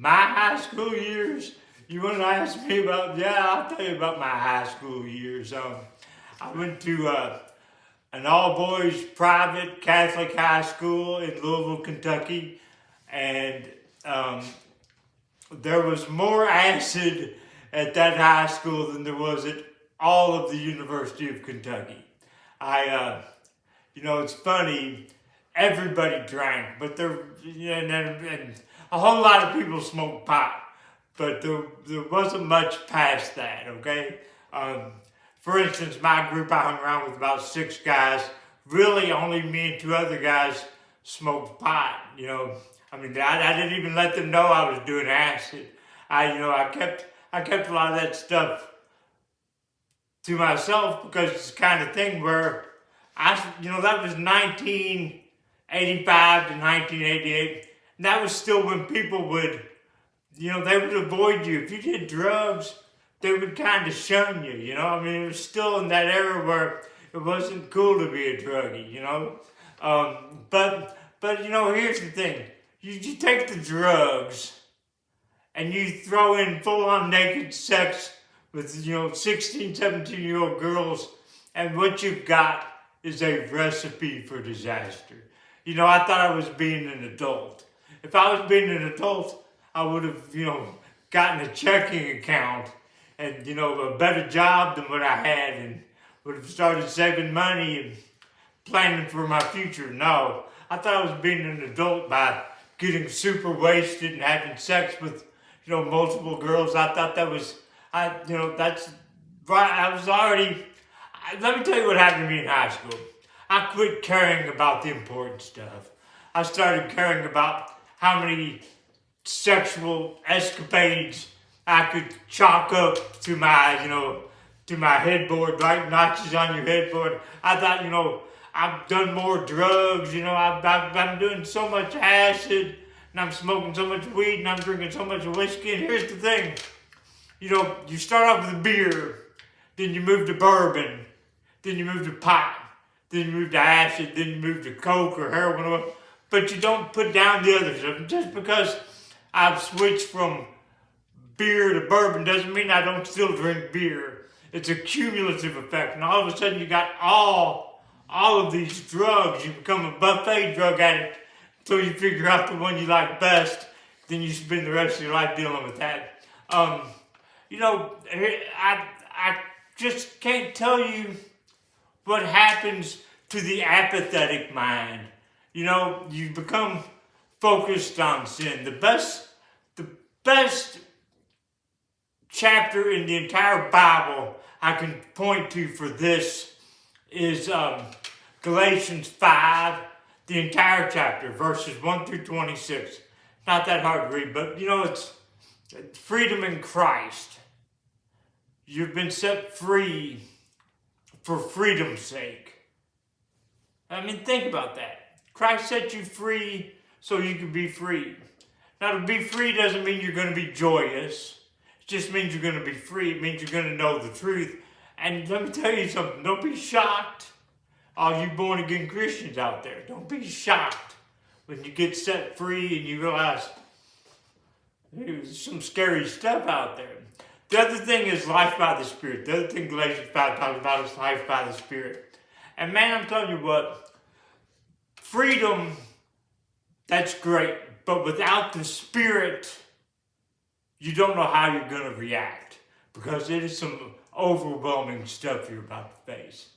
My high school years, you want to ask me about, yeah, I'll tell you about my high school years. I went to an all-boys private Catholic high school in Louisville, Kentucky, and um, there was more acid at that high school than there was at all of the University of Kentucky. It's funny, everybody drank, but and a whole lot of people smoked pot, but there wasn't much past that, okay? For instance, my group, I hung around with about 6 guys. Really, only me and 2 other guys smoked pot, I didn't even let them know I was doing acid. I kept a lot of that stuff to myself because it's the kind of thing where that was 1985 to 1988. And that was still when people would, they would avoid you. If you did drugs, they would kind of shun you, it was still in that era where it wasn't cool to be a druggie, here's the thing. You take the drugs and you throw in full-on naked sex with, 16, 17-year-old girls, and what you've got is a recipe for disaster. I thought I was being an adult. If I was being an adult, I would have, gotten a checking account and, a better job than what I had, and would have started saving money and planning for my future. No, I thought I was being an adult by getting super wasted and having sex with, multiple girls. I thought that was, that's right. Let me tell you what happened to me in high school. I quit caring about the important stuff. I started caring about how many sexual escapades I could chalk up to my, to my headboard, right? Notches on your headboard. I thought, I've done more drugs, I'm doing so much acid, and I'm smoking so much weed, and I'm drinking so much whiskey. And here's the thing, you start off with a beer, then you move to bourbon, then you move to pot, then you move to acid, then you move to coke or heroin, but you don't put down the other stuff. Just because I've switched from beer to bourbon doesn't mean I don't still drink beer. It's a cumulative effect, and all of a sudden you got all of these drugs. You become a buffet drug addict until you figure out the one you like best. Then you spend the rest of your life dealing with that. I just can't tell you what happens to the apathetic mind. You become focused on sin. The best chapter in the entire Bible I can point to for this is Galatians 5, the entire chapter, verses 1 through 26. Not that hard to read, but it's freedom in Christ. You've been set free for freedom's sake. Think about that. Christ set you free so you can be free. Now, to be free doesn't mean you're going to be joyous. It just means you're going to be free. It means you're going to know the truth. And let me tell you something. Don't be shocked, all you born-again Christians out there. Don't be shocked when you get set free and you realize there's some scary stuff out there. The other thing is life by the Spirit. The other thing Galatians 5 talks about is life by the Spirit. And man, I'm telling you what, freedom, that's great. But without the Spirit, you don't know how you're going to react. Because it is some overwhelming stuff you're about to face.